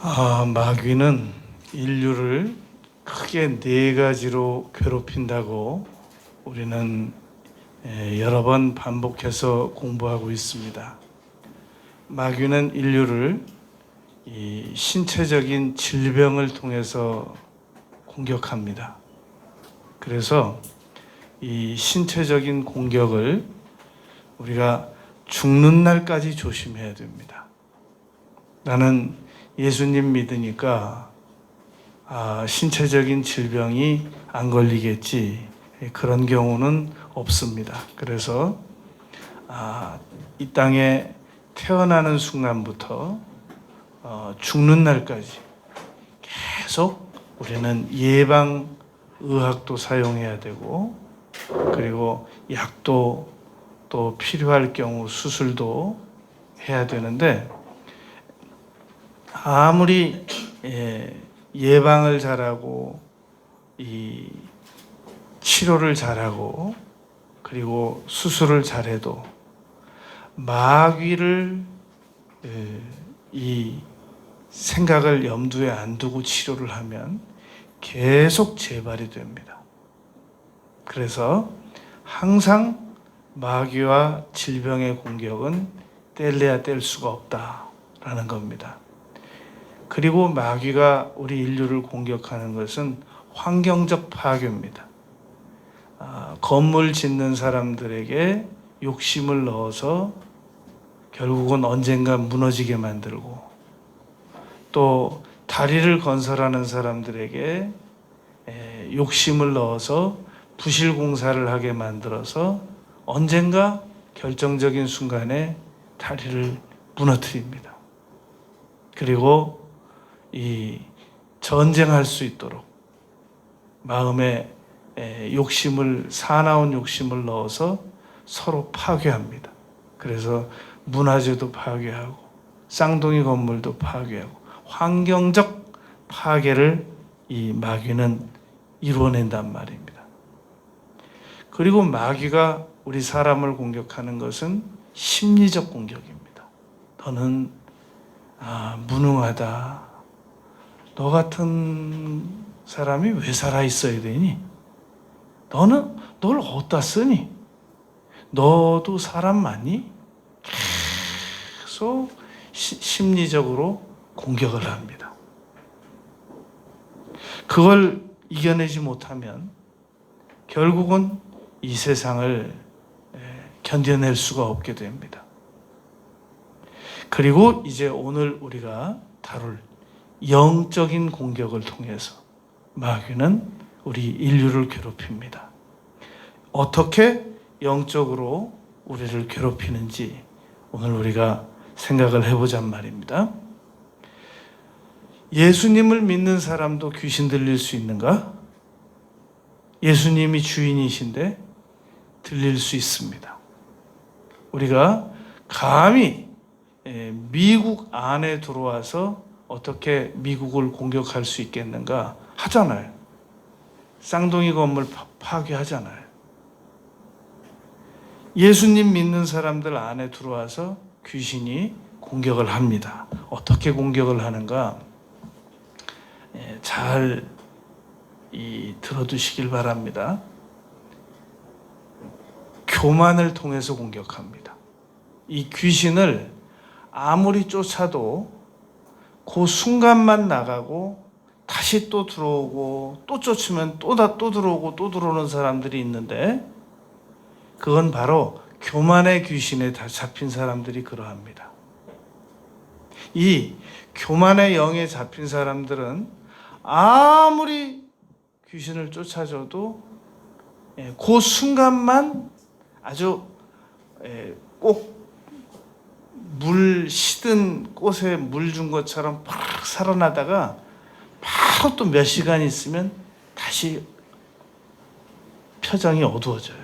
마귀는 인류를 크게 네 가지로 괴롭힌다고 우리는 여러 번 반복해서 공부하고 있습니다. 마귀는 인류를 이 신체적인 질병을 통해서 공격합니다. 그래서 이 신체적인 공격을 우리가 죽는 날까지 조심해야 됩니다. 나는 예수님 믿으니까 신체적인 질병이 안 걸리겠지, 그런 경우는 없습니다. 그래서 이 땅에 태어나는 순간부터 죽는 날까지 계속 우리는 예방의학도 사용해야 되고, 그리고 약도 또 필요할 경우 수술도 해야 되는데, 아무리 예방을 잘하고 이 치료를 잘하고 그리고 수술을 잘해도 마귀를 이 생각을 염두에 안 두고 치료를 하면 계속 재발이 됩니다. 그래서 항상 마귀와 질병의 공격은 뗄래야 뗄 수가 없다라는 겁니다. 그리고 마귀가 우리 인류를 공격하는 것은 환경적 파괴입니다. 건물 짓는 사람들에게 욕심을 넣어서 결국은 언젠가 무너지게 만들고, 또 다리를 건설하는 사람들에게 욕심을 넣어서 부실 공사를 하게 만들어서 언젠가 결정적인 순간에 다리를 무너뜨립니다. 그리고 이 전쟁할 수 있도록 마음에 사나운 욕심을 넣어서 서로 파괴합니다. 그래서 문화재도 파괴하고 쌍둥이 건물도 파괴하고 환경적 파괴를 이 마귀는 이루어낸단 말입니다. 그리고 마귀가 우리 사람을 공격하는 것은 심리적 공격입니다. 너는 무능하다. 너 같은 사람이 왜 살아 있어야 되니? 널 어디다 쓰니? 너도 사람 맞니? 계속 심리적으로 공격을 합니다. 그걸 이겨내지 못하면 결국은 이 세상을 견뎌낼 수가 없게 됩니다. 그리고 이제 오늘 우리가 다룰 영적인 공격을 통해서 마귀는 우리 인류를 괴롭힙니다. 어떻게 영적으로 우리를 괴롭히는지 오늘 우리가 생각을 해보잔 말입니다. 예수님을 믿는 사람도 귀신 들릴 수 있는가? 예수님이 주인이신데 들릴 수 있습니다. 우리가 감히 미국 안에 들어와서 어떻게 미국을 공격할 수 있겠는가 하잖아요. 쌍둥이 건물 파괴하잖아요. 예수님 믿는 사람들 안에 들어와서 귀신이 공격을 합니다. 어떻게 공격을 하는가 잘 들어두시길 바랍니다. 교만을 통해서 공격합니다. 이 귀신을 아무리 쫓아도 그 순간만 나가고 다시 또 들어오고, 또 쫓으면 또 들어오고 또 들어오는 사람들이 있는데, 그건 바로 교만의 귀신에 다 잡힌 사람들이 그러합니다. 이 교만의 영에 잡힌 사람들은 아무리 귀신을 쫓아줘도 그 순간만 아주 꼭 물 시든 꽃에 물 준 것처럼 팍 살아나다가 바로 또 몇 시간 있으면 다시 표정이 어두워져요.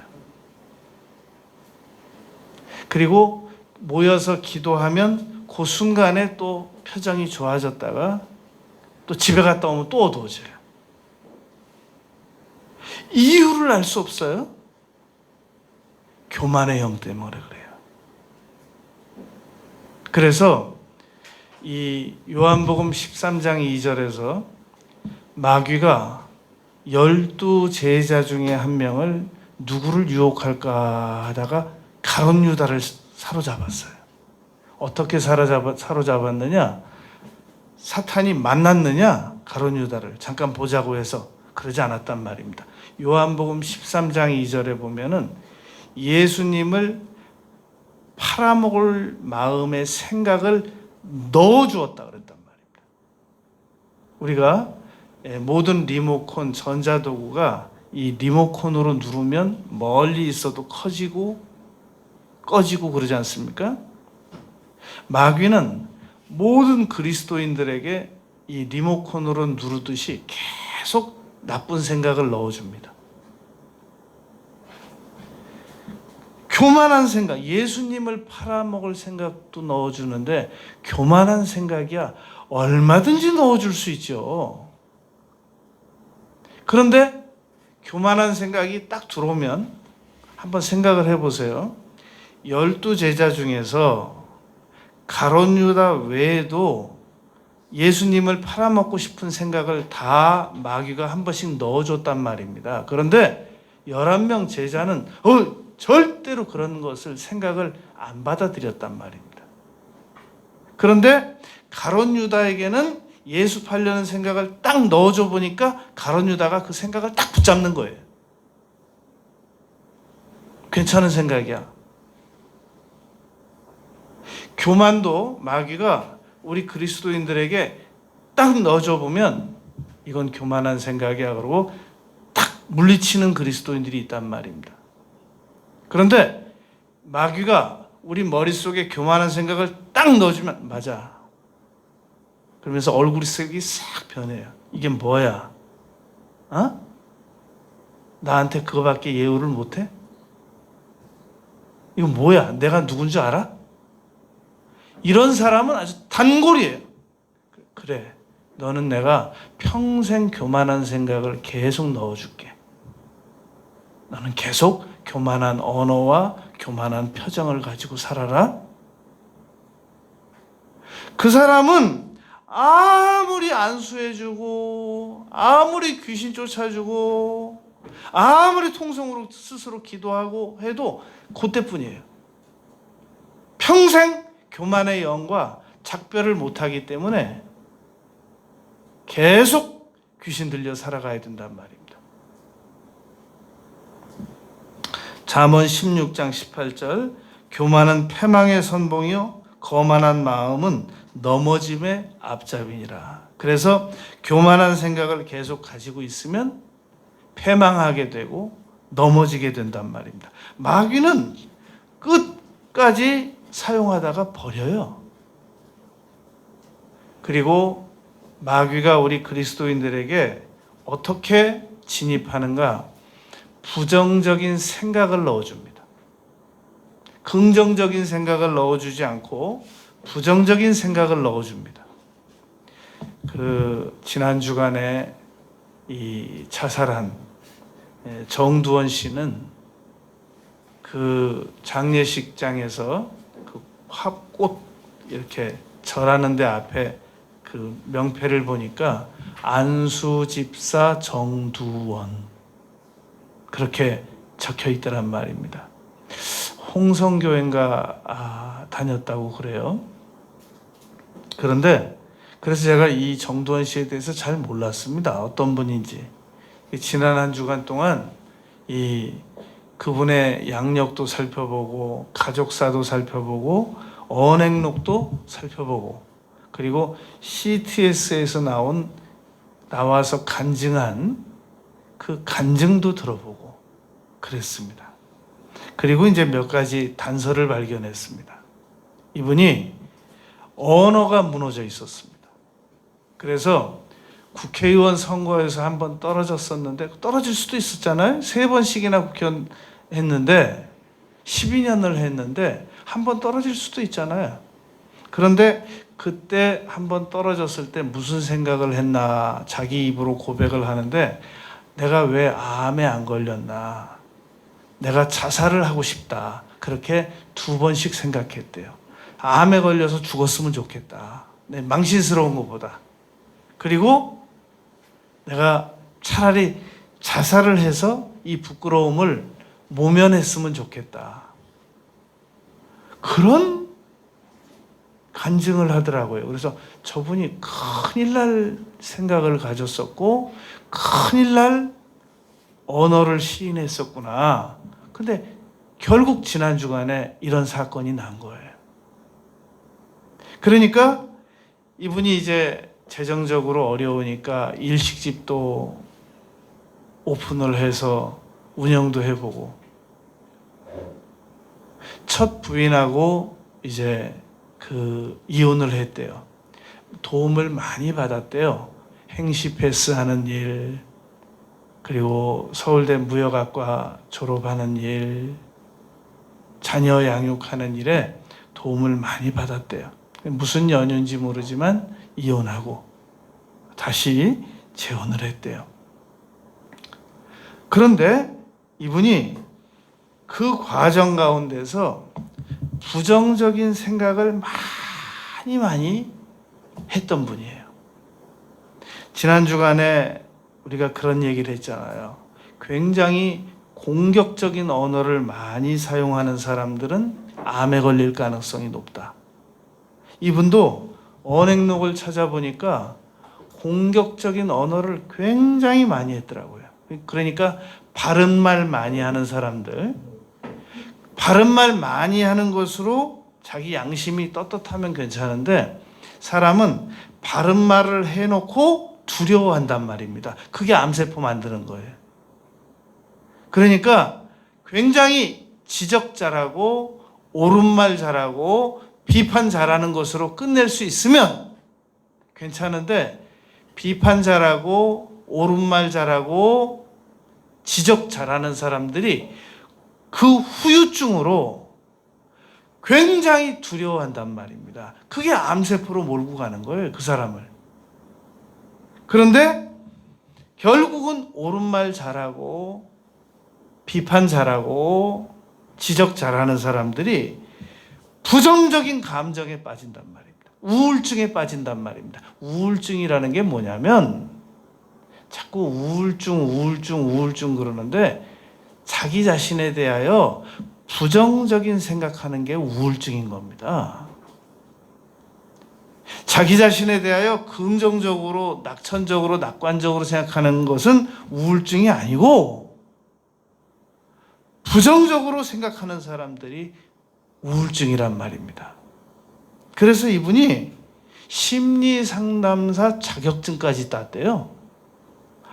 그리고 모여서 기도하면 그 순간에 또 표정이 좋아졌다가 또 집에 갔다 오면 또 어두워져요. 이유를 알 수 없어요. 교만의 영 때문에 그래요. 그래서 이 요한복음 13장 2절에서 마귀가 12 제자 중에 한 명을 누구를 유혹할까 하다가 가룟 유다를 사로잡았어요. 어떻게 사로잡았느냐? 사탄이 만났느냐? 가룟 유다를 잠깐 보자고 해서 그러지 않았단 말입니다. 요한복음 13장 2절에 보면은 예수님을 팔아먹을 마음의 생각을 넣어주었다 그랬단 말입니다. 우리가 모든 리모컨 전자도구가 이 리모컨으로 누르면 멀리 있어도 커지고 꺼지고 그러지 않습니까? 마귀는 모든 그리스도인들에게 이 리모컨으로 누르듯이 계속 나쁜 생각을 넣어줍니다. 교만한 생각, 예수님을 팔아먹을 생각도 넣어주는데 교만한 생각이야 얼마든지 넣어줄 수 있죠. 그런데 교만한 생각이 딱 들어오면 한번 생각을 해보세요. 12 제자 중에서 가룟 유다 외에도 예수님을 팔아먹고 싶은 생각을 다 마귀가 한 번씩 넣어줬단 말입니다. 그런데 11명 제자는 절대로 그런 것을 생각을 안 받아들였단 말입니다. 그런데 가룟 유다에게는 예수 팔려는 생각을 딱 넣어줘 보니까 가룟 유다가 그 생각을 딱 붙잡는 거예요. 괜찮은 생각이야. 교만도 마귀가 우리 그리스도인들에게 딱 넣어줘 보면 이건 교만한 생각이야 그러고 딱 물리치는 그리스도인들이 있단 말입니다. 그런데 마귀가 우리 머릿속에 교만한 생각을 딱 넣어주면 맞아. 그러면서 얼굴 색이 싹 변해요. 이게 뭐야? 나한테 그거밖에 예우를 못해? 이거 뭐야? 내가 누군지 알아? 이런 사람은 아주 단골이에요. 그래, 너는 내가 평생 교만한 생각을 계속 넣어줄게. 너는 계속 교만한 언어와 교만한 표정을 가지고 살아라. 그 사람은 아무리 안수해주고 아무리 귀신 쫓아주고 아무리 통성으로 스스로 기도하고 해도 그때뿐이에요. 평생 교만의 영과 작별을 못하기 때문에 계속 귀신 들려 살아가야 된단 말입니다. 잠언 16장 18절 교만은 패망의 선봉이요 거만한 마음은 넘어짐의 앞잡이니라. 그래서 교만한 생각을 계속 가지고 있으면 패망하게 되고 넘어지게 된단 말입니다. 마귀는 끝까지 사용하다가 버려요. 그리고 마귀가 우리 그리스도인들에게 어떻게 진입하는가? 부정적인 생각을 넣어줍니다. 긍정적인 생각을 넣어주지 않고 부정적인 생각을 넣어줍니다. 지난 주간에 이 자살한 정두원 씨는 그 장례식장에서 그 화꽃 이렇게 절하는 데 앞에 그 명패를 보니까 안수집사 정두원 그렇게 적혀 있더란 말입니다. 홍성교회인가 다녔다고 그래요. 그런데 그래서 제가 이 정두원 씨에 대해서 잘 몰랐습니다. 어떤 분인지. 지난 한 주간 동안 그분의 양력도 살펴보고 가족사도 살펴보고 언행록도 살펴보고 그리고 CTS에서 나와서 간증한 그 간증도 들어보고 그랬습니다. 그리고 이제 몇 가지 단서를 발견했습니다. 이분이 언어가 무너져 있었습니다. 그래서 국회의원 선거에서 한번 떨어졌었는데 떨어질 수도 있었잖아요. 3번씩이나 국회의원 했는데 12년을 했는데 한번 떨어질 수도 있잖아요. 그런데 그때 한번 떨어졌을 때 무슨 생각을 했나 자기 입으로 고백을 하는데 내가 왜 암에 안 걸렸나 내가 자살을 하고 싶다 그렇게 2번씩 생각했대요. 암에 걸려서 죽었으면 좋겠다. 망신스러운 것보다. 그리고 내가 차라리 자살을 해서 이 부끄러움을 모면했으면 좋겠다. 그런 간증을 하더라고요. 그래서 저분이 큰일 날 생각을 가졌었고 큰일 날 언어를 시인했었구나. 근데 결국 지난 주간에 이런 사건이 난 거예요. 그러니까 이분이 이제 재정적으로 어려우니까 일식집도 오픈을 해서 운영도 해보고 첫 부인하고 이제 이혼을 했대요. 도움을 많이 받았대요. 행시 패스 하는 일, 그리고 서울대 무역학과 졸업하는 일, 자녀 양육하는 일에 도움을 많이 받았대요. 무슨 연유인지 모르지만 이혼하고 다시 재혼을 했대요. 그런데 이분이 그 과정 가운데서 부정적인 생각을 많이 했던 분이에요. 지난 주간에 우리가 그런 얘기를 했잖아요. 굉장히 공격적인 언어를 많이 사용하는 사람들은 암에 걸릴 가능성이 높다. 이분도 언행록을 찾아보니까 공격적인 언어를 굉장히 많이 했더라고요. 그러니까 바른 말 많이 하는 사람들, 바른 말 많이 하는 것으로 자기 양심이 떳떳하면 괜찮은데 사람은 바른 말을 해놓고 두려워한단 말입니다. 그게 암세포 만드는 거예요. 그러니까 굉장히 지적 잘하고 옳은 말 잘하고 비판 잘하는 것으로 끝낼 수 있으면 괜찮은데 비판 잘하고 옳은 말 잘하고 지적 잘하는 사람들이 그 후유증으로 굉장히 두려워한단 말입니다. 그게 암세포로 몰고 가는 거예요, 그 사람을. 그런데 결국은 옳은 말 잘하고 비판 잘하고 지적 잘하는 사람들이 부정적인 감정에 빠진단 말입니다. 우울증에 빠진단 말입니다. 우울증이라는 게 뭐냐면 자꾸 우울증 그러는데 자기 자신에 대하여 부정적인 생각하는 게 우울증인 겁니다. 자기 자신에 대하여 긍정적으로, 낙천적으로, 낙관적으로 생각하는 것은 우울증이 아니고 부정적으로 생각하는 사람들이 우울증이란 말입니다. 그래서 이분이 심리상담사 자격증까지 땄대요.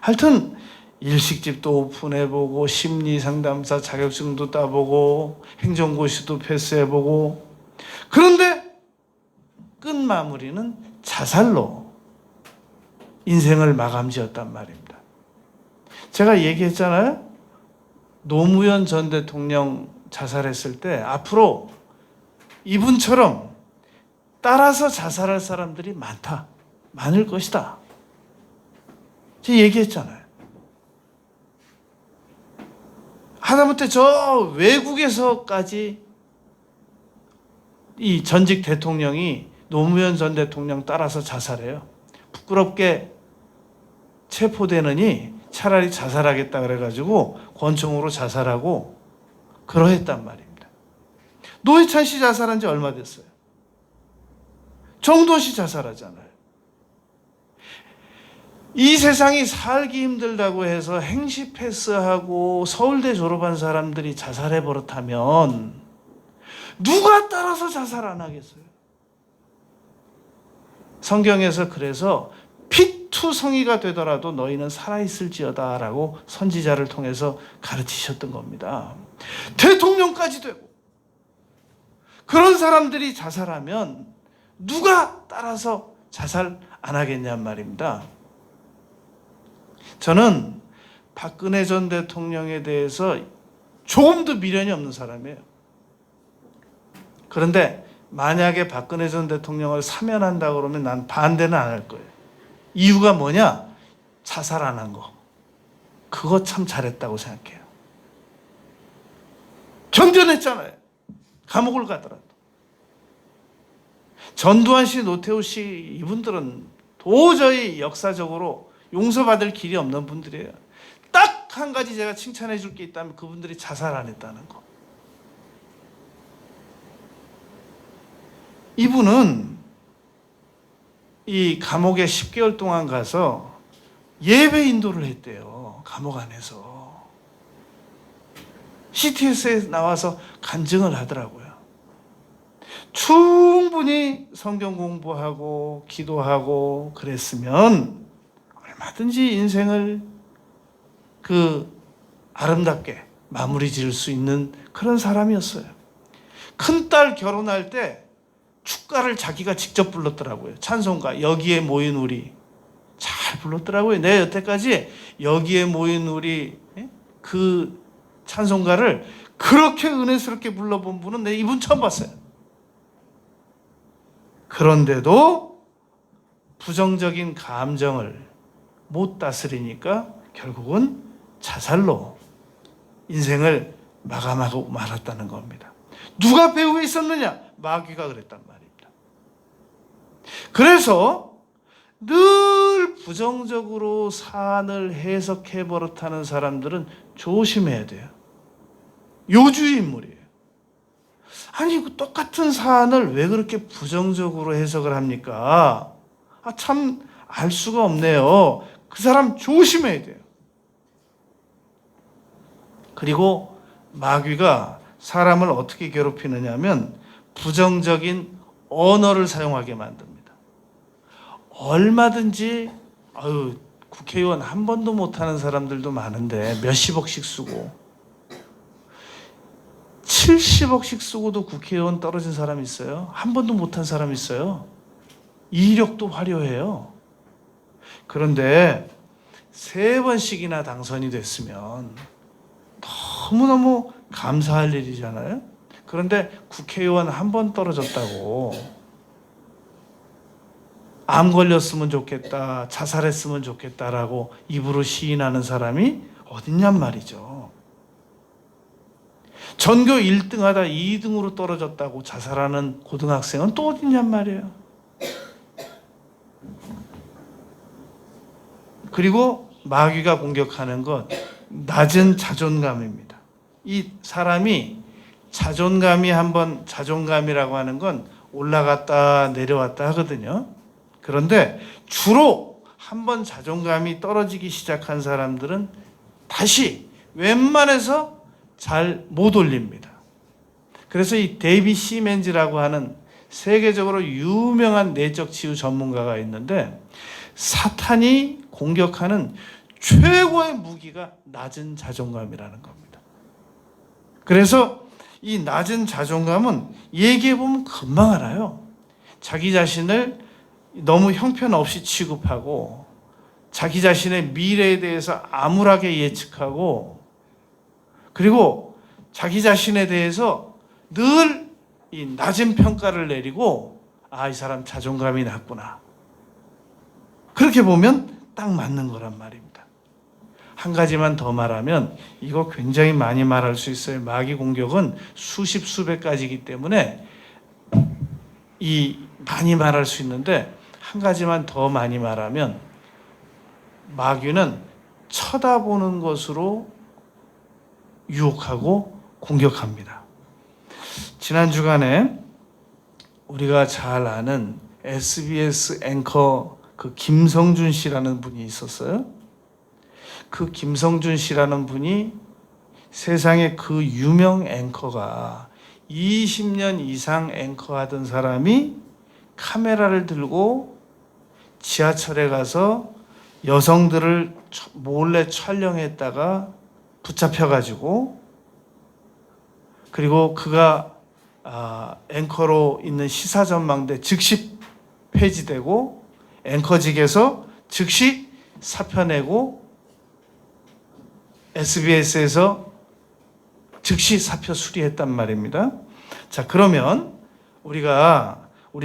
하여튼 일식집도 오픈해보고 심리상담사 자격증도 따보고 행정고시도 패스해보고 그런데 끝마무리는 자살로 인생을 마감지었단 말입니다. 제가 얘기했잖아요. 노무현 전 대통령 자살했을 때 앞으로 이분처럼 따라서 자살할 사람들이 많을 것이다. 제가 얘기했잖아요. 하다못해 저 외국에서까지 이 전직 대통령이 노무현 전 대통령 따라서 자살해요. 부끄럽게 체포되느니 차라리 자살하겠다 그래가지고 권총으로 자살하고 그러했단 말입니다. 노회찬 씨 자살한 지 얼마 됐어요? 정도 씨 자살하잖아요. 이 세상이 살기 힘들다고 해서 행시 패스하고 서울대 졸업한 사람들이 자살해 버릇하면 누가 따라서 자살 안 하겠어요? 성경에서 그래서 피투성이가 되더라도 너희는 살아있을지어다 라고 선지자를 통해서 가르치셨던 겁니다. 대통령까지 되고 그런 사람들이 자살하면 누가 따라서 자살 안 하겠냔 말입니다. 저는 박근혜 전 대통령에 대해서 조금도 미련이 없는 사람이에요. 그런데 만약에 박근혜 전 대통령을 사면한다 그러면 난 반대는 안 할 거예요. 이유가 뭐냐? 자살 안 한 거. 그거 참 잘했다고 생각해요. 견뎌냈잖아요. 감옥을 가더라도. 전두환 씨, 노태우 씨 이분들은 도저히 역사적으로 용서받을 길이 없는 분들이에요. 딱 한 가지 제가 칭찬해 줄 게 있다면 그분들이 자살 안 했다는 거. 이분은 이 감옥에 10개월 동안 가서 예배 인도를 했대요. 감옥 안에서. CTS에 나와서 간증을 하더라고요. 충분히 성경 공부하고 기도하고 그랬으면 얼마든지 인생을 아름답게 마무리 지을 수 있는 그런 사람이었어요. 큰딸 결혼할 때 축가를 자기가 직접 불렀더라고요. 찬송가 여기에 모인 우리 잘 불렀더라고요. 내 여태까지 여기에 모인 우리 그 찬송가를 그렇게 은혜스럽게 불러본 분은 내 이분 처음 봤어요. 그런데도 부정적인 감정을 못 다스리니까 결국은 자살로 인생을 마감하고 말았다는 겁니다. 누가 배후에 있었느냐? 마귀가 그랬단 말입니다. 그래서 늘 부정적으로 사안을 해석해 버릇하는 사람들은 조심해야 돼요. 요주의 인물이에요. 아니 똑같은 사안을 왜 그렇게 부정적으로 해석을 합니까? 참 알 수가 없네요. 그 사람 조심해야 돼요. 그리고 마귀가 사람을 어떻게 괴롭히느냐 하면 부정적인 언어를 사용하게 만듭니다. 얼마든지 국회의원 한 번도 못하는 사람들도 많은데 몇십억씩 쓰고 70억씩 쓰고도 국회의원 떨어진 사람이 있어요. 한 번도 못한 사람이 있어요. 이력도 화려해요. 그런데 3번씩이나 당선이 됐으면 너무너무 감사할 일이잖아요. 그런데 국회의원 한 번 떨어졌다고 암 걸렸으면 좋겠다, 자살했으면 좋겠다라고 입으로 시인하는 사람이 어딨냔 말이죠. 전교 1등 하다 2등으로 떨어졌다고 자살하는 고등학생은 또 어딨냔 말이에요. 그리고 마귀가 공격하는 것, 낮은 자존감입니다. 이 사람이 자존감이라고 하는 건 올라갔다 내려왔다 하거든요. 그런데 주로 한번 자존감이 떨어지기 시작한 사람들은 다시 웬만해서 잘 못 올립니다. 그래서 이 데이비 시멘즈라고 하는 세계적으로 유명한 내적 치유 전문가가 있는데 사탄이 공격하는 최고의 무기가 낮은 자존감이라는 겁니다. 그래서 이 낮은 자존감은 얘기해보면 금방 알아요. 자기 자신을 너무 형편없이 취급하고 자기 자신의 미래에 대해서 암울하게 예측하고 그리고 자기 자신에 대해서 늘 이 낮은 평가를 내리고 이 사람 자존감이 낮구나. 그렇게 보면 딱 맞는 거란 말입니다. 한 가지만 더 말하면 이거 굉장히 많이 말할 수 있어요. 마귀 공격은 수십 수백 가지이기 때문에 많이 말할 수 있는데 한 가지만 더 많이 말하면 마귀는 쳐다보는 것으로 유혹하고 공격합니다. 지난 주간에 우리가 잘 아는 SBS 앵커 김성준 씨라는 분이 있었어요. 그 김성준 씨라는 분이 세상에 그 유명 앵커가 20년 이상 앵커하던 사람이 카메라를 들고 지하철에 가서 여성들을 몰래 촬영했다가 붙잡혀가지고 그리고 그가 앵커로 있는 시사전망대 즉시 폐지되고 앵커직에서 즉시 사표 내고 SBS에서 즉시 사표 수리했단 말입니다. 자, 그러면 우리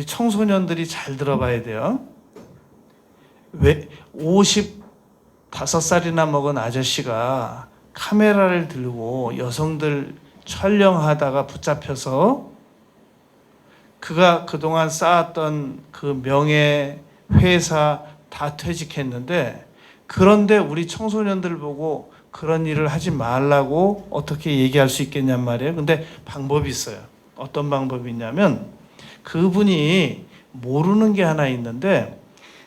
청소년들이 잘 들어봐야 돼요. 왜 55살이나 먹은 아저씨가 카메라를 들고 여성들 촬영하다가 붙잡혀서 그가 그동안 쌓았던 그 명예, 회사 다 퇴직했는데, 그런데 우리 청소년들 보고 그런 일을 하지 말라고 어떻게 얘기할 수 있겠냔 말이에요. 근데 방법이 있어요. 어떤 방법이 있냐면, 그분이 모르는 게 하나 있는데,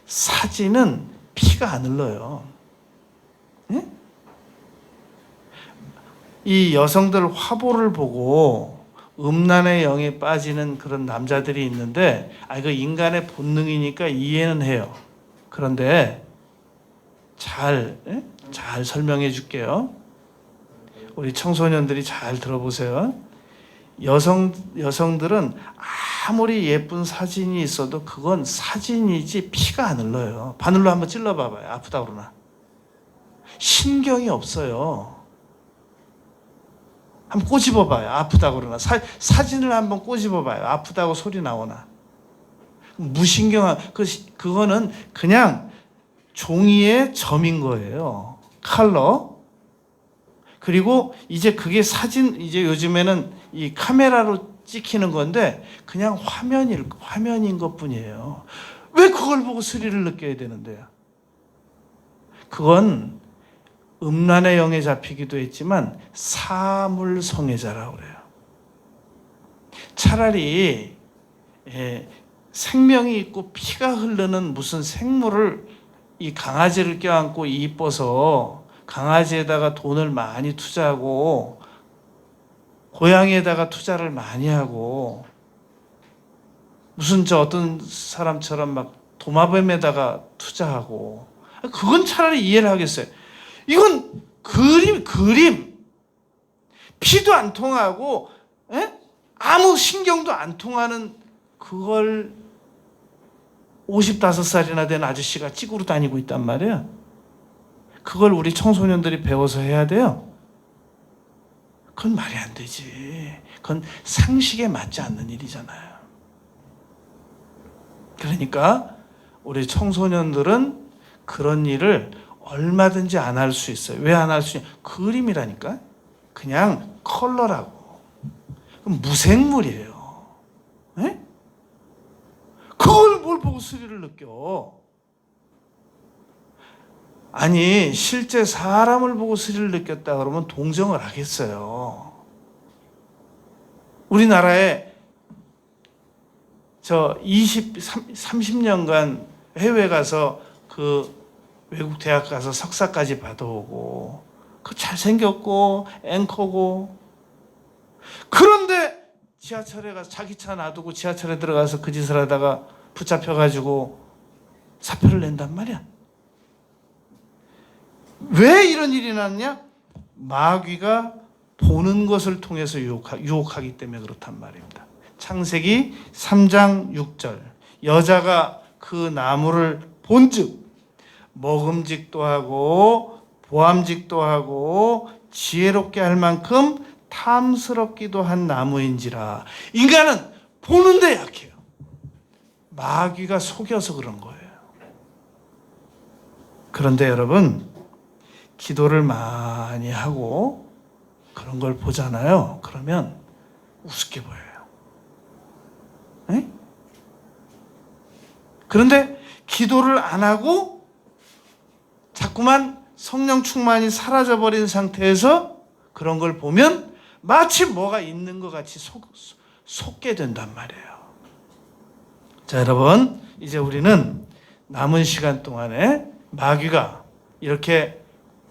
사진은 피가 안 흘러요. 예? 이 여성들 화보를 보고 음란의 영에 빠지는 그런 남자들이 있는데, 이거 인간의 본능이니까 이해는 해요. 그런데 잘 설명해 줄게요. 우리 청소년들이 잘 들어보세요. 여성들은 아무리 예쁜 사진이 있어도 그건 사진이지 피가 안 흘러요. 바늘로 한번 찔러봐봐요. 아프다 그러나. 신경이 없어요. 한번 꼬집어봐요. 아프다 그러나. 사진을 한번 꼬집어봐요. 아프다고 소리 나오나. 무신경한, 그거는 그냥 종이의 점인 거예요. 컬러. 그리고 이제 그게 사진, 이제 요즘에는 이 카메라로 찍히는 건데 그냥 화면인 것 뿐이에요. 왜 그걸 보고 스릴을 느껴야 되는데요? 그건 음란의 영에 잡히기도 했지만 사물성애자라고 그래요. 차라리 생명이 있고 피가 흐르는 무슨 생물을, 이 강아지를 껴안고 이뻐서 강아지에다가 돈을 많이 투자하고 고양이에다가 투자를 많이 하고 무슨 어떤 사람처럼 막 도마뱀에다가 투자하고, 그건 차라리 이해를 하겠어요. 이건 그림 피도 안 통하고 아무 신경도 안 통하는 그걸 55살이나 된 아저씨가 찍으러 다니고 있단 말이에요. 그걸 우리 청소년들이 배워서 해야 돼요? 그건 말이 안 되지. 그건 상식에 맞지 않는 일이잖아요. 그러니까 우리 청소년들은 그런 일을 얼마든지 안 할 수 있어요. 왜 안 할 수 있냐? 그림이라니까. 그냥 컬러라고. 그럼 무생물이에요. 에? 그걸 뭘 보고 스릴을 느껴? 아니, 실제 사람을 보고 스릴을 느꼈다 그러면 동정을 하겠어요. 우리나라에 30년간 해외 가서 그 외국 대학 가서 석사까지 받아오고, 그 잘생겼고 앵커고, 그런데 지하철에 가서 자기 차 놔두고 지하철에 들어가서 그 짓을 하다가 붙잡혀가지고 사표를 낸단 말이야. 왜 이런 일이 났냐? 마귀가 보는 것을 통해서 유혹하기 때문에 그렇단 말입니다. 창세기 3장 6절, 여자가 그 나무를 본즉 먹음직도 하고 보암직도 하고 지혜롭게 할 만큼 탐스럽기도 한 나무인지라. 인간은 보는데 약해요. 마귀가 속여서 그런 거예요. 그런데 여러분, 기도를 많이 하고 그런 걸 보잖아요. 그러면 우습게 보여요. 에? 그런데 기도를 안 하고 자꾸만 성령 충만이 사라져버린 상태에서 그런 걸 보면 마치 뭐가 있는 것 같이 속게 된단 말이에요. 자, 여러분, 이제 우리는 남은 시간 동안에 마귀가 이렇게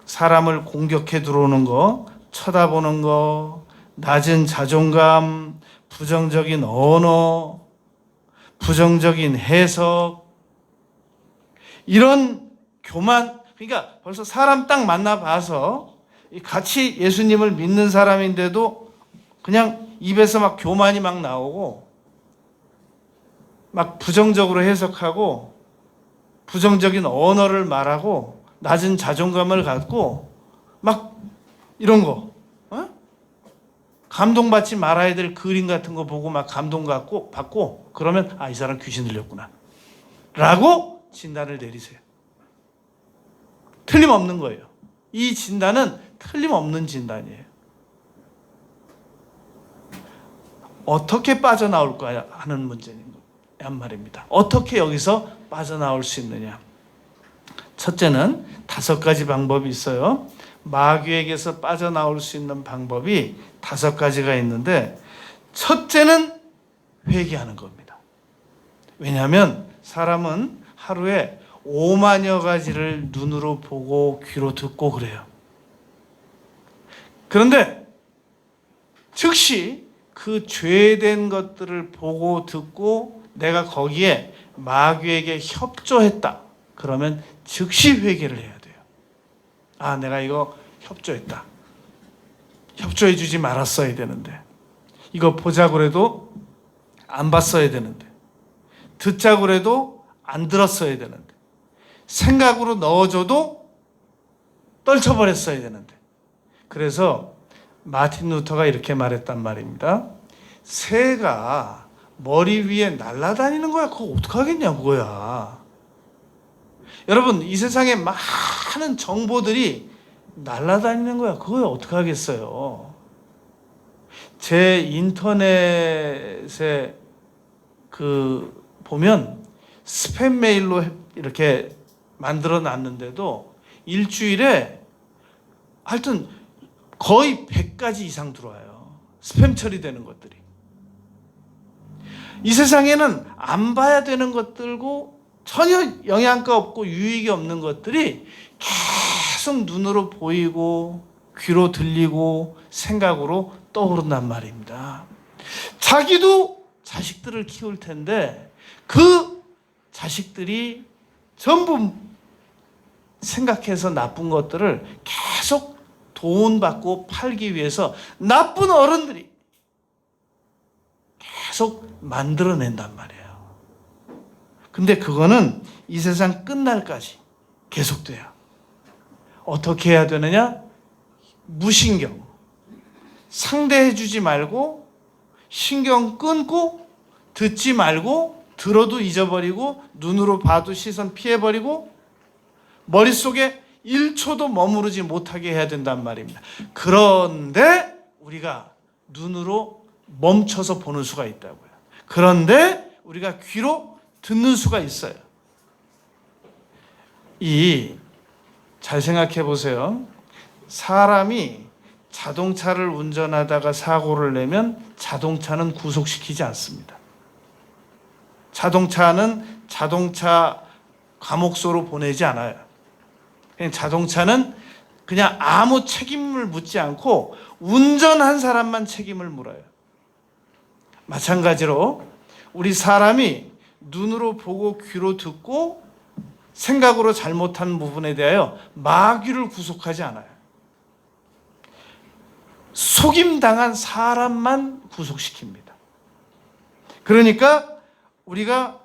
사람을 공격해 들어오는 거, 쳐다보는 거, 낮은 자존감, 부정적인 언어, 부정적인 해석, 이런 교만, 그러니까 벌써 사람 딱 만나봐서 같이 예수님을 믿는 사람인데도 그냥 입에서 막 교만이 막 나오고 막 부정적으로 해석하고 부정적인 언어를 말하고 낮은 자존감을 갖고 막 이런 거, 감동받지 말아야 될 그림 같은 거 보고 막 받고 그러면 이 사람 귀신 들렸구나 라고 진단을 내리세요. 틀림없는 거예요. 이 진단은 틀림없는 진단이에요. 어떻게 빠져나올까 하는 문제란 말입니다. 어떻게 여기서 빠져나올 수 있느냐? 첫째는 5가지 방법이 있어요. 마귀에게서 빠져나올 수 있는 방법이 5가지가 있는데, 첫째는 회개하는 겁니다. 왜냐하면 사람은 하루에 5만여 가지를 눈으로 보고 귀로 듣고 그래요. 그런데 즉시 그 죄된 것들을 보고 듣고 내가 거기에 마귀에게 협조했다. 그러면 즉시 회개를 해야 돼요. 아, 내가 이거 협조했다. 협조해 주지 말았어야 되는데. 이거 보자고 해도 안 봤어야 되는데. 듣자고 해도 안 들었어야 되는데. 생각으로 넣어줘도 떨쳐버렸어야 되는데. 그래서 마틴 루터가 이렇게 말했단 말입니다. 새가 머리 위에 날아다니는 거야. 그거 어떡하겠냐 그거야. 여러분, 이 세상에 많은 정보들이 날아다니는 거야. 그걸 어떡하겠어요. 제 인터넷에 보면 스팸 메일로 이렇게 만들어 놨는데도 일주일에 하여튼 거의 100가지 이상 들어와요. 스팸 처리되는 것들이. 이 세상에는 안 봐야 되는 것들고 전혀 영양가 없고 유익이 없는 것들이 계속 눈으로 보이고 귀로 들리고 생각으로 떠오른단 말입니다. 자기도 자식들을 키울 텐데 그 자식들이 전부 생각해서 나쁜 것들을 계속 돈 받고 팔기 위해서 나쁜 어른들이 계속 만들어낸단 말이에요. 근데 그거는 이 세상 끝날까지 계속돼요. 어떻게 해야 되느냐? 무신경. 상대해주지 말고 신경 끊고 듣지 말고 들어도 잊어버리고 눈으로 봐도 시선 피해버리고 머릿속에 1초도 머무르지 못하게 해야 된단 말입니다. 그런데 우리가 눈으로 멈춰서 보는 수가 있다고요. 그런데 우리가 귀로 듣는 수가 있어요. 잘 생각해 보세요. 사람이 자동차를 운전하다가 사고를 내면 자동차는 구속시키지 않습니다. 자동차는 자동차 감옥소로 보내지 않아요. 그냥 자동차는 그냥 아무 책임을 묻지 않고 운전한 사람만 책임을 물어요. 마찬가지로 우리 사람이 눈으로 보고 귀로 듣고 생각으로 잘못한 부분에 대하여 마귀를 구속하지 않아요. 속임당한 사람만 구속시킵니다. 그러니까 우리가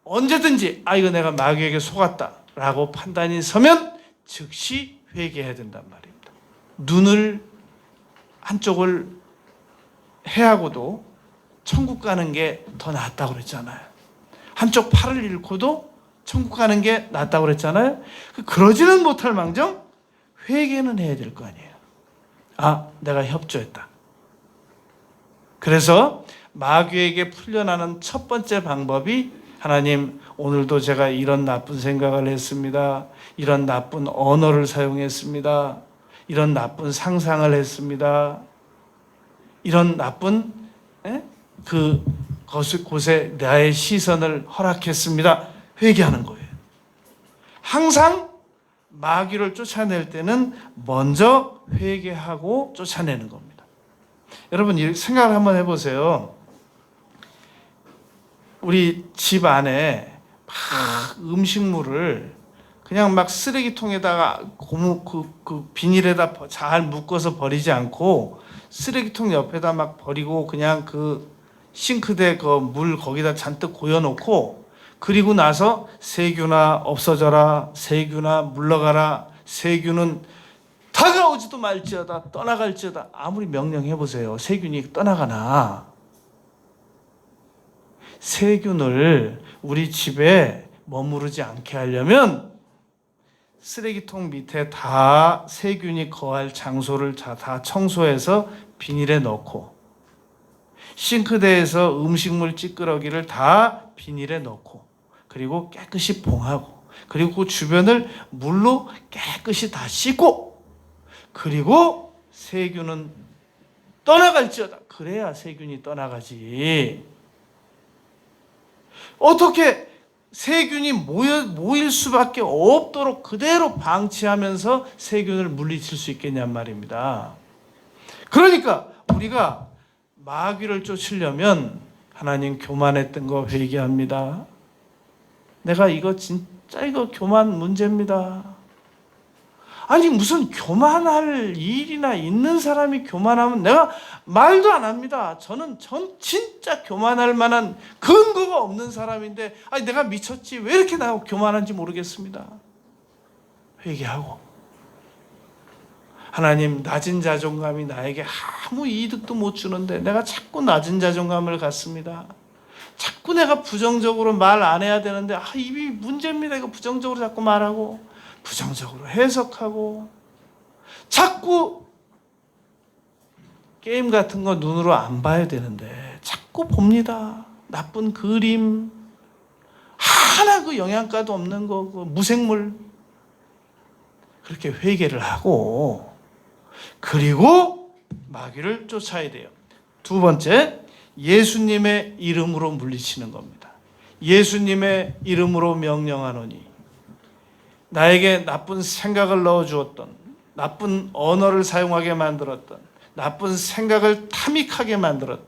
언제든지 이거 내가 마귀에게 속았다라고 판단이 서면 즉시 회개해야 된단 말입니다. 눈을 한쪽을 해하고도 천국 가는 게 더 낫다고 그랬잖아요. 한쪽 팔을 잃고도 천국 가는 게 낫다고 그랬잖아요. 그러지는 못할 망정 회개는 해야 될 거 아니에요. 내가 협조했다. 그래서 마귀에게 풀려나는 첫 번째 방법이 하나님, 오늘도 제가 이런 나쁜 생각을 했습니다. 이런 나쁜 언어를 사용했습니다. 이런 나쁜 상상을 했습니다. 이런 나쁜 곳에 나의 시선을 허락했습니다. 회개하는 거예요. 항상 마귀를 쫓아낼 때는 먼저 회개하고 쫓아내는 겁니다. 여러분, 생각을 한번 해보세요. 우리 집 안에 막 음식물을 그냥 막 쓰레기통에다가 비닐에다 잘 묶어서 버리지 않고 쓰레기통 옆에다 막 버리고 그냥 싱크대 물 거기다 잔뜩 고여놓고 그리고 나서 세균아 없어져라, 세균아 물러가라, 세균은 다가오지도 말지어다, 떠나갈지어다. 아무리 명령해보세요. 세균이 떠나가나? 세균을 우리 집에 머무르지 않게 하려면 쓰레기통 밑에 다 세균이 거할 장소를 다 청소해서 비닐에 넣고 싱크대에서 음식물 찌끄러기를 다 비닐에 넣고 그리고 깨끗이 봉하고 그리고 그 주변을 물로 깨끗이 다 씻고 그리고 세균은 떠나갈지어다. 그래야 세균이 떠나가지. 어떻게 세균이 모일 수밖에 없도록 그대로 방치하면서 세균을 물리칠 수 있겠냔 말입니다. 그러니까 우리가 마귀를 쫓으려면 하나님 교만했던 거 회개합니다. 내가 이거 진짜 이거 교만 문제입니다. 아니 무슨 교만할 일이나 있는 사람이 교만하면 내가 말도 안 합니다. 전 진짜 교만할 만한 근거가 없는 사람인데 아니 내가 미쳤지 왜 이렇게 나하고 교만한지 모르겠습니다. 회개하고 하나님 낮은 자존감이 나에게 아무 이득도 못 주는데 내가 자꾸 낮은 자존감을 갖습니다. 자꾸 내가 부정적으로 말 안 해야 되는데 입이 문제입니다. 이거 부정적으로 자꾸 말하고 부정적으로 해석하고 자꾸 게임 같은 거 눈으로 안 봐야 되는데 자꾸 봅니다. 나쁜 그림 하나 그 영양가도 없는 거 그 무생물 그렇게 회개를 하고 그리고 마귀를 쫓아야 돼요. 두 번째, 예수님의 이름으로 물리치는 겁니다. 예수님의 이름으로 명령하노니 나에게 나쁜 생각을 넣어주었던 나쁜 언어를 사용하게 만들었던 나쁜 생각을 타믹하게 만들었던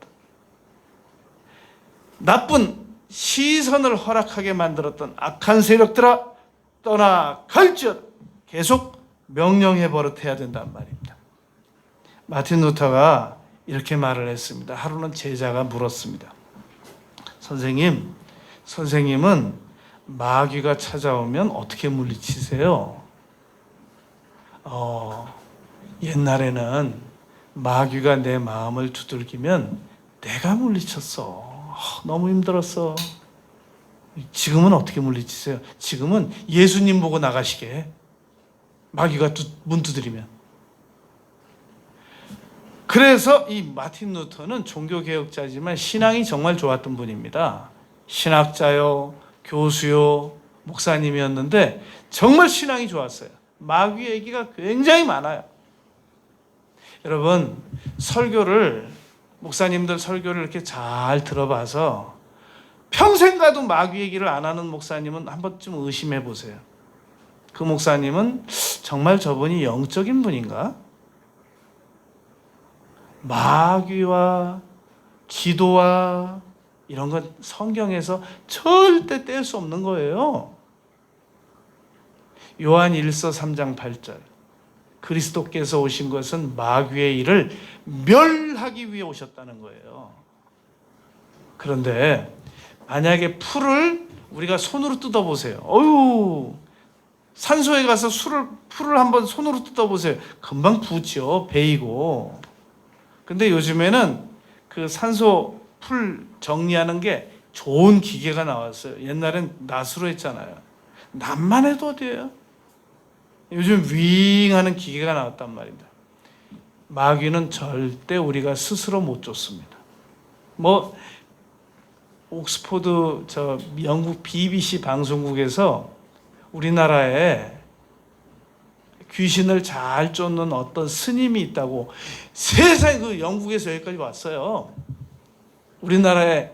나쁜 시선을 허락하게 만들었던 악한 세력들아 떠나갈지어다. 계속 명령해 버릇해야 된단 말입니다. 마틴 루터가 이렇게 말을 했습니다. 하루는 제자가 물었습니다. 선생님은 마귀가 찾아오면 어떻게 물리치세요? 옛날에는 마귀가 내 마음을 두들기면 내가 물리쳤어. 너무 힘들었어. 지금은 어떻게 물리치세요? 지금은 예수님 보고 나가시게. 마귀가 문 두드리면. 그래서 이 마틴 루터는 종교개혁자지만 신앙이 정말 좋았던 분입니다. 신학자요, 교수요, 목사님이었는데 정말 신앙이 좋았어요. 마귀 얘기가 굉장히 많아요. 여러분, 목사님들 설교를 이렇게 잘 들어봐서 평생 가도 마귀 얘기를 안 하는 목사님은 한 번쯤 의심해 보세요. 그 목사님은 정말 저분이 영적인 분인가? 마귀와 기도와 이런 건 성경에서 절대 뗄 수 없는 거예요. 요한 1서 3장 8절. 그리스도께서 오신 것은 마귀의 일을 멸하기 위해 오셨다는 거예요. 그런데 만약에 풀을 우리가 손으로 뜯어보세요. 산소에 가서 풀을 한번 손으로 뜯어보세요. 금방 부죠. 베이고. 근데 요즘에는 그 산소 풀 정리하는 게 좋은 기계가 나왔어요. 옛날엔 낫으로 했잖아요. 낫만 해도 어디예요? 요즘 윙 하는 기계가 나왔단 말입니다. 마귀는 절대 우리가 스스로 못 쫓습니다. 옥스포드 영국 BBC 방송국에서 우리나라에 귀신을 잘 쫓는 어떤 스님이 있다고 세상에 그 영국에서 여기까지 왔어요. 우리나라에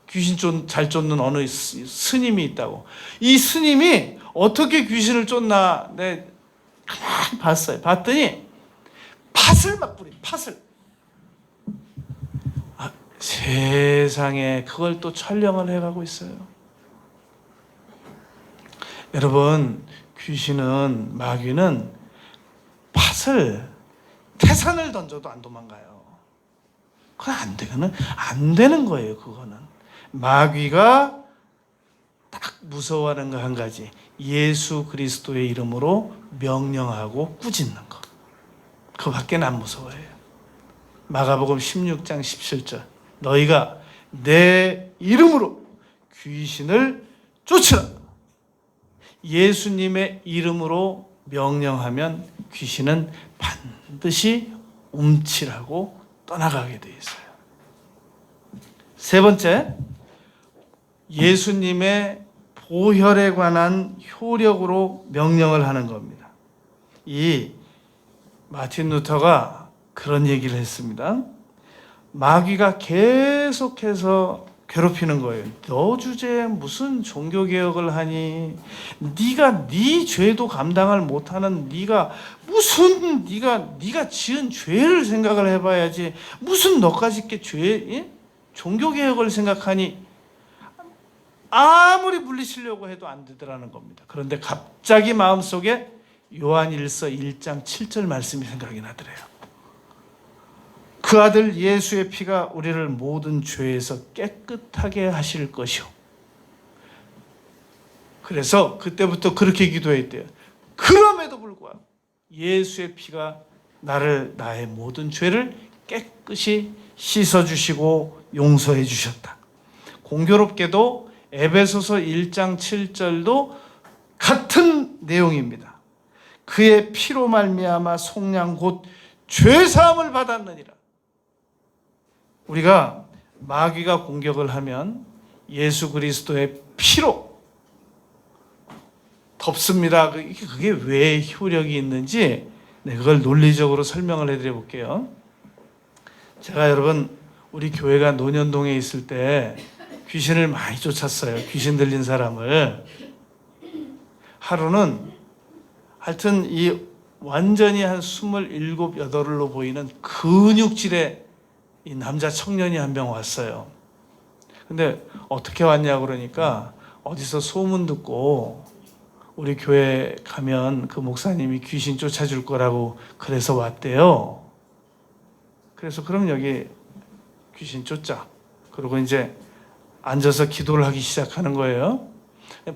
귀신 잘 쫓는 어느 스님이 있다고. 이 스님이 어떻게 귀신을 쫓나 내 가만히 봤어요. 봤더니 팥을 막 뿌려. 팥을. 세상에 그걸 또 촬영을 해가고 있어요. 여러분, 마귀는 태산을 던져도 안 도망가요. 그건 안 되는 거예요. 그거는 마귀가 딱 무서워하는 거 한 가지, 예수 그리스도의 이름으로 명령하고 꾸짖는 거. 그거밖에 안 무서워해요. 마가복음 16장 17절. 너희가 내 이름으로 귀신을 쫓으라. 예수님의 이름으로 명령하면 귀신은 반드시 움찔하고 떠나가게 돼 있어요. 세 번째, 예수님의 보혈에 관한 효력으로 명령을 하는 겁니다. 이 마틴 루터가 그런 얘기를 했습니다. 마귀가 계속해서 괴롭히는 거예요. 너 주제에 무슨 종교개혁을 하니? 네가 네 죄도 감당을 못하는 네가 무슨 네가 지은 죄를 생각을 해봐야지 무슨 너까지 이렇게 종교개혁을 생각하니? 아무리 물리치려고 해도 안 되더라는 겁니다. 그런데 갑자기 마음속에 요한일서 1장 7절 말씀이 생각이 나더래요. 그 아들 예수의 피가 우리를 모든 죄에서 깨끗하게 하실 것이요. 그래서 그때부터 그렇게 기도했대요. 그럼에도 불구하고 예수의 피가 나의 모든 죄를 깨끗이 씻어주시고 용서해 주셨다. 공교롭게도 에베소서 1장 7절도 같은 내용입니다. 그의 피로 말미암아 속량 곧 죄사함을 받았느니라. 우리가 마귀가 공격을 하면 예수 그리스도의 피로 덮습니다. 그게 왜 효력이 있는지 그걸 논리적으로 설명을 해드려 볼게요. 제가 여러분 우리 교회가 논현동에 있을 때 귀신을 많이 쫓았어요. 귀신 들린 사람을. 하루는 하여튼 이 완전히 한 27, 8로 보이는 근육질의 이 남자 청년이 한 명 왔어요. 근데 어떻게 왔냐 그러니까 어디서 소문 듣고 우리 교회 가면 그 목사님이 귀신 쫓아줄 거라고 그래서 왔대요. 그래서 그럼 여기 귀신 쫓자. 그리고 이제 앉아서 기도를 하기 시작하는 거예요.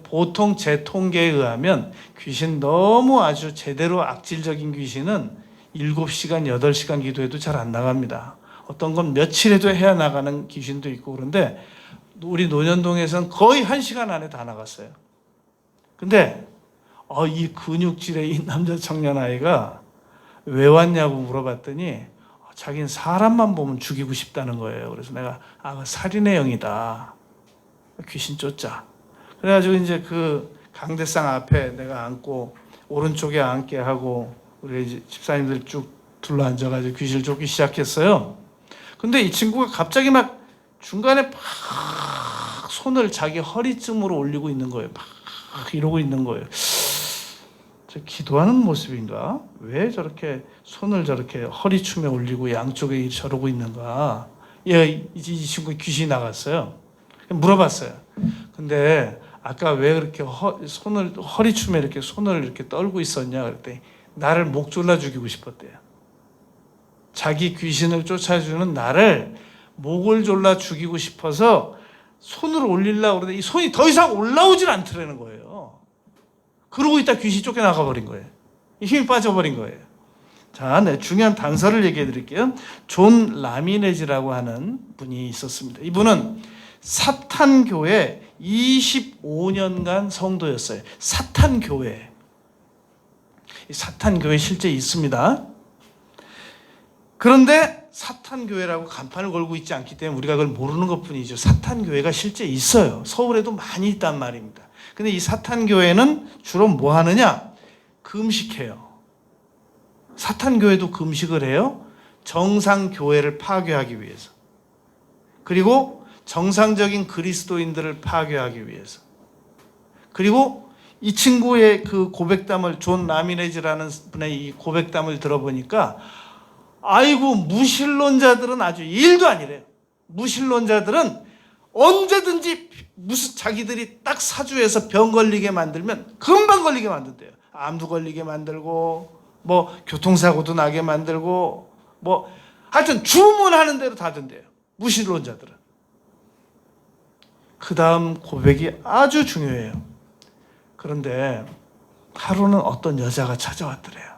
보통 제 통계에 의하면 귀신 너무 아주 제대로 악질적인 귀신은 7시간, 8시간 기도해도 잘 안 나갑니다. 어떤 건 며칠에도 해야 나가는 귀신도 있고 그런데 우리 논현동에서는 거의 1시간 안에 다 나갔어요. 근데 이 근육질의 이 남자 청년 아이가 왜 왔냐고 물어봤더니 자기는 사람만 보면 죽이고 싶다는 거예요. 그래서 내가 살인의 영이다. 귀신 쫓자. 그래가지고 이제 그 강대상 앞에 내가 앉고 오른쪽에 앉게 하고 우리 이제 집사님들 쭉 둘러 앉아가지고 귀신을 쫓기 시작했어요. 근데 이 친구가 갑자기 막 중간에 막 손을 자기 허리쯤으로 올리고 있는 거예요. 막 이러고 있는 거예요. 저 기도하는 모습인가? 왜 저렇게 손을 저렇게 허리춤에 올리고 양쪽에 저러고 있는가? 이 친구 귀신이 나갔어요. 물어봤어요. 근데 아까 왜 그렇게 허리춤에 이렇게 손을 이렇게 떨고 있었냐? 그랬더니 나를 목 졸라 죽이고 싶었대요. 자기 귀신을 쫓아주는 나를 목을 졸라 죽이고 싶어서 손을 올리려고 그러는데 이 손이 더 이상 올라오질 않더라는 거예요. 그러고 있다 귀신이 쫓겨나가 버린 거예요. 힘이 빠져버린 거예요. 자, 중요한 단서를 얘기해 드릴게요. 존 라미네즈라고 하는 분이 있었습니다. 이분은 사탄교회 25년간 성도였어요. 사탄교회. 사탄교회 실제 있습니다. 그런데 사탄교회라고 간판을 걸고 있지 않기 때문에 우리가 그걸 모르는 것뿐이죠. 사탄교회가 실제 있어요. 서울에도 많이 있단 말입니다. 근데 이 사탄교회는 주로 뭐 하느냐? 금식해요. 사탄교회도 금식을 해요. 정상교회를 파괴하기 위해서. 그리고 정상적인 그리스도인들을 파괴하기 위해서. 그리고 이 친구의 그 고백담을 존 라미네즈라는 분의 이 고백담을 들어보니까 아이고 무신론자들은 아주 일도 아니래요. 무신론자들은 언제든지 무슨 자기들이 딱 사주해서 병 걸리게 만들면 금방 걸리게 만든대요. 암도 걸리게 만들고 뭐 교통사고도 나게 만들고 뭐 하여튼 주문하는 대로 다 된대요. 무신론자들은. 그 다음 고백이 아주 중요해요. 그런데 하루는 어떤 여자가 찾아왔더래요.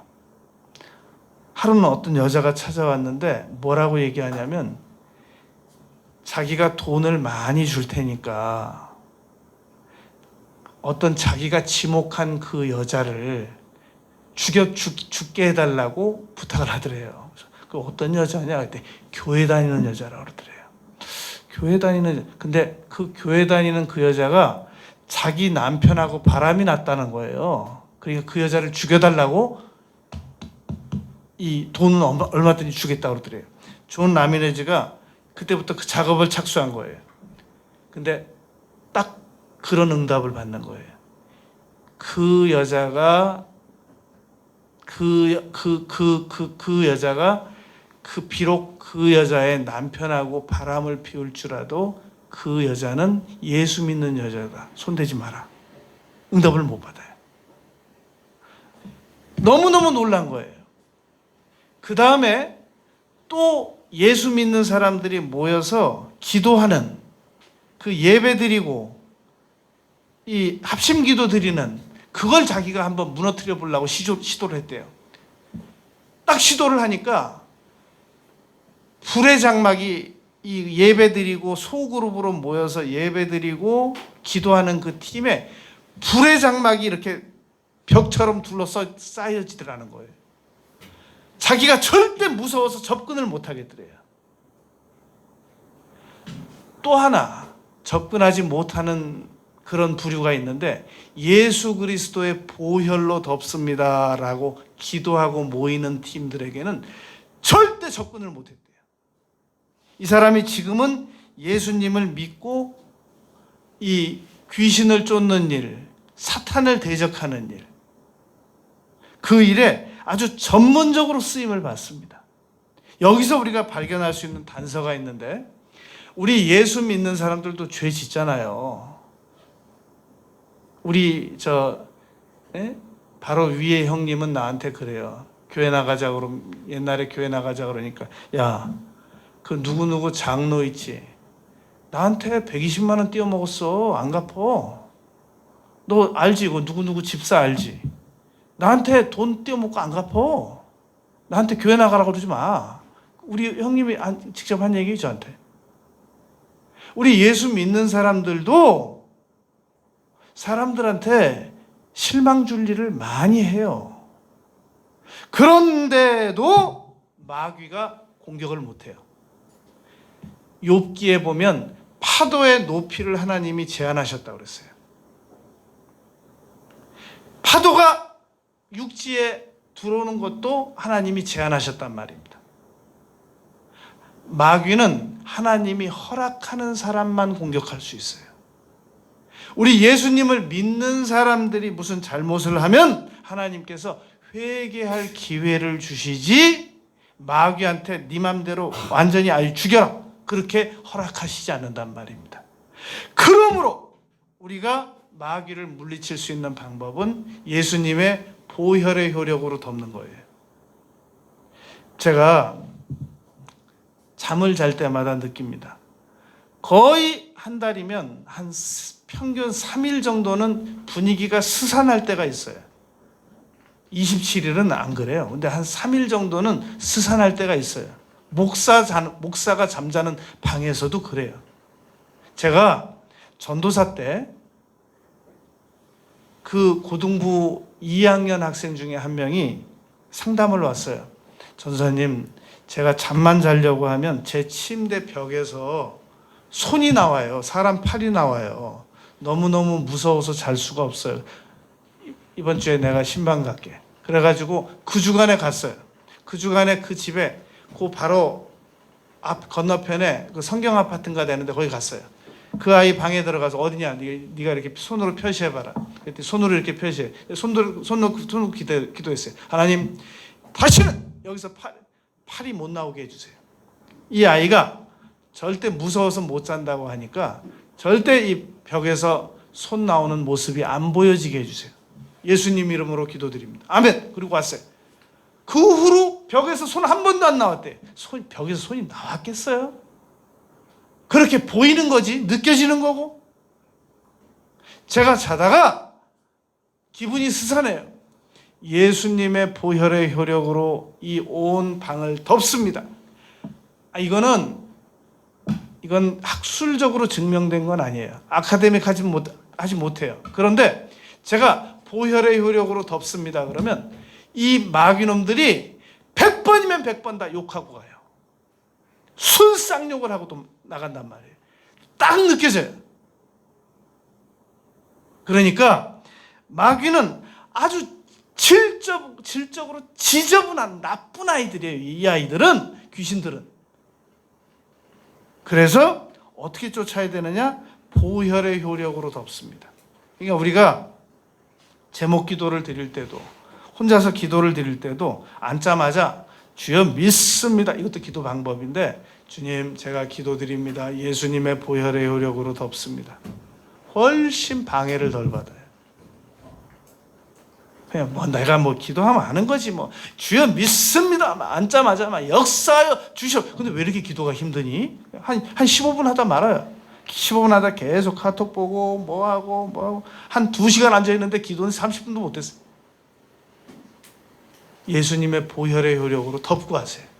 하루는 어떤 여자가 찾아왔는데 뭐라고 얘기하냐면 자기가 돈을 많이 줄 테니까 어떤 자기가 지목한 그 여자를 죽게 해달라고 부탁을 하더래요. 그 어떤 여자냐? 그때 교회 다니는 여자라고 그러더래요. 근데 그 교회 다니는 그 여자가 자기 남편하고 바람이 났다는 거예요. 그러니까 그 여자를 죽여달라고 이 돈은 얼마든지 주겠다고 그러더래요. 존 라미네즈가 그때부터 그 작업을 착수한 거예요. 근데 딱 그런 응답을 받는 거예요. 그 여자가 비록 그 여자의 남편하고 바람을 피울 줄라도 그 여자는 예수 믿는 여자다. 손대지 마라. 응답을 못 받아요. 너무너무 놀란 거예요. 그 다음에 또 예수 믿는 사람들이 모여서 기도하는 그 예배 드리고 이 합심 기도 드리는 그걸 자기가 한번 무너뜨려 보려고 시도를 했대요. 딱 시도를 하니까 불의 장막이 이 예배 드리고 소그룹으로 모여서 예배 드리고 기도하는 그 팀에 불의 장막이 이렇게 벽처럼 쌓여지더라는 거예요. 자기가 절대 무서워서 접근을 못 하겠더래요. 또 하나 접근하지 못하는 그런 부류가 있는데 예수 그리스도의 보혈로 덮습니다라고 기도하고 모이는 팀들에게는 절대 접근을 못했대요. 이 사람이 지금은 예수님을 믿고 이 귀신을 쫓는 일, 사탄을 대적하는 일, 그 일에 아주 전문적으로 쓰임을 받습니다. 여기서 우리가 발견할 수 있는 단서가 있는데 우리 예수 믿는 사람들도 죄 짓잖아요. 우리 바로 위에 형님은 나한테 그래요. 교회 나가자 그러면 옛날에 교회 나가자 그러니까 야, 그 누구누구 장로 있지? 나한테 120만 원 띄워 먹었어. 안 갚어. 너 알지? 그 누구누구 집사 알지? 나한테 돈 띄워 먹고 안 갚어. 나한테 교회 나가라고 그러지 마. 우리 형님이 직접 한 얘기 저한테. 우리 예수 믿는 사람들도 사람들한테 실망 줄 일을 많이 해요. 그런데도 마귀가 공격을 못해요. 욥기에 보면 파도의 높이를 하나님이 제한하셨다고 그랬어요. 파도가 육지에 들어오는 것도 하나님이 제한하셨단 말입니다. 마귀는 하나님이 허락하는 사람만 공격할 수 있어요. 우리 예수님을 믿는 사람들이 무슨 잘못을 하면 하나님께서 회개할 기회를 주시지 마귀한테 네 맘대로 완전히 죽여라 그렇게 허락하시지 않는단 말입니다. 그러므로 우리가 마귀를 물리칠 수 있는 방법은 예수님의 보혈의 효력으로 덮는 거예요. 제가 잠을 잘 때마다 느낍니다. 거의 한 달이면 한 평균 3일 정도는 분위기가 스산할 때가 있어요. 27일은 안 그래요. 근데 한 3일 정도는 스산할 때가 있어요. 목사가 잠자는 방에서도 그래요. 제가 전도사 때 그 고등부 2학년 학생 중에 한 명이 상담을 왔어요. 전도사님, 제가 잠만 자려고 하면 제 침대 벽에서 손이 나와요. 사람 팔이 나와요. 너무너무 무서워서 잘 수가 없어요. 이번 주에 내가 신방 갈게. 그래가지고 그 주간에 갔어요. 그 주간에 그 집에 그 바로 앞 건너편에 그 성경 아파트인가 되는데 거기 갔어요. 그 아이 방에 들어가서 어디냐? 네가 이렇게 손으로 표시해봐라. 그랬더니 손으로 이렇게 표시해. 손 놓고 기도했어요. 하나님, 다시는 여기서 팔이 못 나오게 해주세요. 이 아이가 절대 무서워서 못 잔다고 하니까 절대 이 벽에서 손 나오는 모습이 안 보여지게 해주세요. 예수님 이름으로 기도드립니다. 아멘. 그리고 왔어요. 그 후로 벽에서 손 한 번도 안 나왔대. 벽에서 손이 나왔겠어요? 그렇게 보이는 거지, 느껴지는 거고. 제가 자다가 기분이 스산해요. 예수님의 보혈의 효력으로 이 온 방을 덮습니다. 이건 학술적으로 증명된 건 아니에요. 아카데믹하지 못해요. 그런데 제가 보혈의 효력으로 덮습니다 그러면 이 마귀놈들이 100번이면 100번 다 욕하고 가요. 술쌍욕을 하고 또 나간단 말이에요. 딱 느껴져요. 그러니까 마귀는 아주 질적으로 지저분한 나쁜 아이들이에요. 이 아이들은, 귀신들은. 그래서 어떻게 쫓아야 되느냐? 보혈의 효력으로 덮습니다. 그러니까 우리가 제목 기도를 드릴 때도, 혼자서 기도를 드릴 때도 앉자마자 주여 믿습니다. 이것도 기도 방법인데, 주님 제가 기도드립니다. 예수님의 보혈의 효력으로 덮습니다. 훨씬 방해를 덜 받아요. 그냥 내가 기도하면 아는 거지 주여 믿습니다. 앉자마자 역사하여 주시오. 근데 왜 이렇게 기도가 힘드니? 한 15분 하다 말아요. 15분 하다 계속 카톡 보고 뭐하고 한 2시간 앉아있는데 기도는 30분도 못했어요. 예수님의 보혈의 효력으로 덮고 하세요.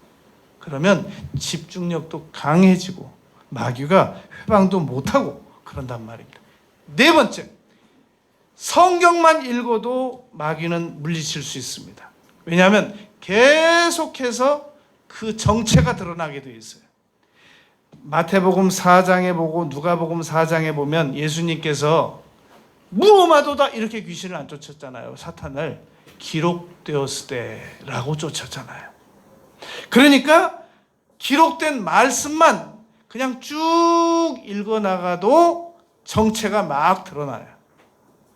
그러면 집중력도 강해지고 마귀가 회방도 못하고 그런단 말입니다. 네 번째, 성경만 읽어도 마귀는 물리칠 수 있습니다. 왜냐하면 계속해서 그 정체가 드러나게 되어 있어요. 마태복음 4장에 보고 누가복음 4장에 보면 예수님께서 무엄하도다 이렇게 귀신을 안 쫓았잖아요. 사탄을 기록되었을 때라고 쫓았잖아요. 그러니까 기록된 말씀만 그냥 쭉 읽어나가도 정체가 막 드러나요.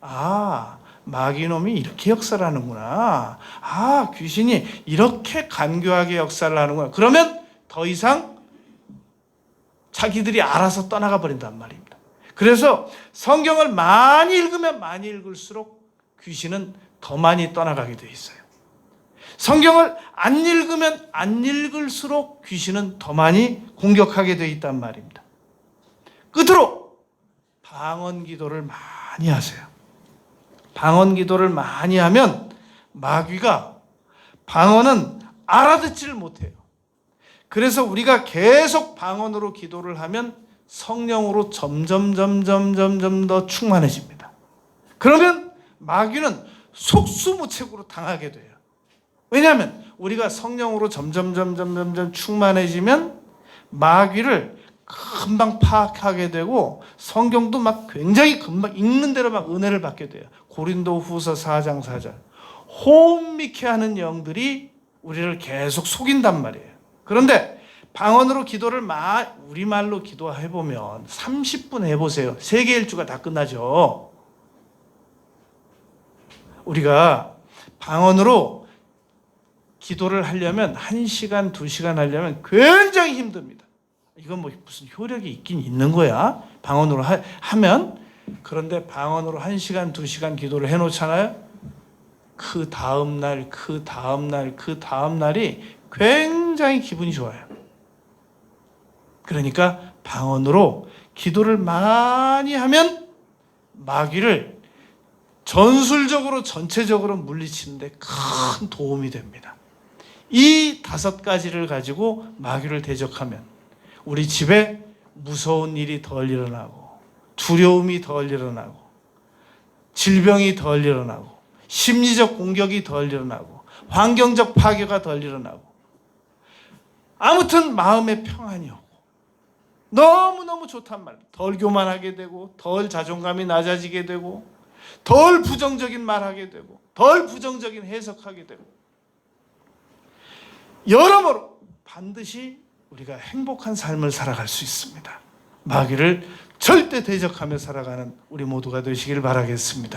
아, 마귀놈이 이렇게 역사를 하는구나. 아, 귀신이 이렇게 간교하게 역사를 하는구나. 그러면 더 이상 자기들이 알아서 떠나가 버린단 말입니다. 그래서 성경을 많이 읽으면 많이 읽을수록 귀신은 더 많이 떠나가게 돼 있어요. 성경을 안 읽으면 안 읽을수록 귀신은 더 많이 공격하게 돼 있단 말입니다. 끝으로 방언 기도를 많이 하세요. 방언 기도를 많이 하면 마귀가 방언은 알아듣지를 못해요. 그래서 우리가 계속 방언으로 기도를 하면 성령으로 점점 더 충만해집니다. 그러면 마귀는 속수무책으로 당하게 돼요. 왜냐하면 우리가 성령으로 점점 충만해지면 마귀를 금방 파악하게 되고 성경도 굉장히 금방 읽는 대로 은혜를 받게 돼요. 고린도후서 4장 4절. 호흡미케 하는 영들이 우리를 계속 속인단 말이에요. 그런데 방언으로 기도를 우리말로 기도해보면 30분 해보세요. 세계일주가 다 끝나죠. 우리가 방언으로 기도를 하려면 1시간, 2시간 하려면 굉장히 힘듭니다. 이건 무슨 효력이 있긴 있는 거야. 방언으로 하면. 그런데 방언으로 1시간, 2시간 기도를 해놓잖아요. 그 다음날이 굉장히 기분이 좋아요. 그러니까 방언으로 기도를 많이 하면 마귀를 전술적으로 전체적으로 물리치는데 큰 도움이 됩니다. 이 5가지를 가지고 마귀를 대적하면 우리 집에 무서운 일이 덜 일어나고 두려움이 덜 일어나고 질병이 덜 일어나고 심리적 공격이 덜 일어나고 환경적 파괴가 덜 일어나고 아무튼 마음의 평안이 오고 너무너무 좋단 말이에요. 덜 교만하게 되고 덜 자존감이 낮아지게 되고 덜 부정적인 말하게 되고 덜 부정적인 해석하게 되고 여러모로 반드시 우리가 행복한 삶을 살아갈 수 있습니다. 마귀를 절대 대적하며 살아가는 우리 모두가 되시길 바라겠습니다.